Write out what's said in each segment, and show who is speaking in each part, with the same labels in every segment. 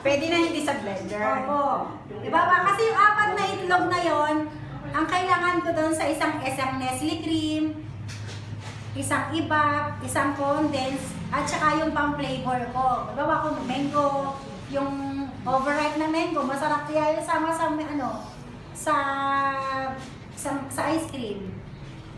Speaker 1: Pwede na hindi sa blender.
Speaker 2: Opo. Diba ba? Kasi yung 4 na itlog na yon, ang kailangan ko doon sa isang Nestle cream, isang ibap, isang condense, at saka yung pang-flavor ko. Diba ba kung mango, yung overripe na mango, masarap kaya sama sa sa ice cream.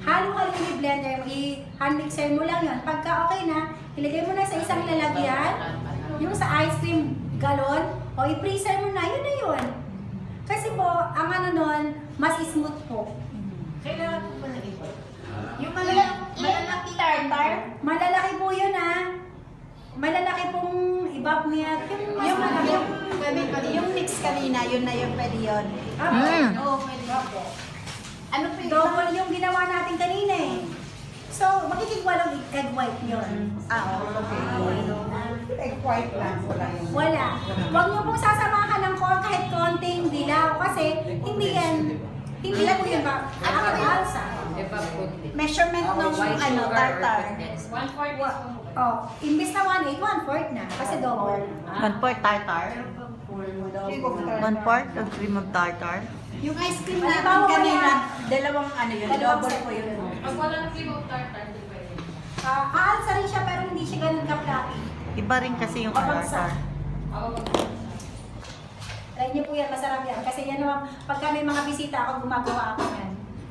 Speaker 2: Halo-halo yung blender, i-hand mixer mo lang yun. Pagka okay na, ilagay mo na sa isang lalagyan, yung sa ice cream galon, o i-freezer mo na, yun na yun. Kasi po, ang ano nun, mas smooth po.
Speaker 1: Kailangan po ba na iba? Yung malalaki tartar?
Speaker 2: Malalaki po yun malalaki pong ibap niya. Yung mas malaki.
Speaker 1: Yung mix kanina, yun na yung pwede yun. Oo, pwede po. Ano po yung
Speaker 2: Double yung ginawa natin kanina eh. So, magiging walang egg white yun.
Speaker 1: Egg white lang, wala yung...
Speaker 2: Wala. Huwag niyo pong sasamahan ng kahit konting dilaw kasi hindi po yun ba? Ang alsa.
Speaker 1: Measurement ng tartar.
Speaker 3: 1/4
Speaker 2: Oh, imbis na 1/8, 1/4 na. Kasi double.
Speaker 4: 1/4 tartar. 1/4 of cream of tartar.
Speaker 1: Yung ice cream
Speaker 2: Ano
Speaker 1: natin
Speaker 2: ba, wala?
Speaker 1: kanina, dalawang yun, double po yun.
Speaker 3: Pag walang cream of tartar, di pwede.
Speaker 2: Aalsa rin siya pero hindi siya ganun ka-fluffy.
Speaker 4: Iba rin kasi yung tartar.
Speaker 2: Try niyo po yan, masarap yan. Kasi yan naman, pagka may mga bisita ako, gumagawa ako yan.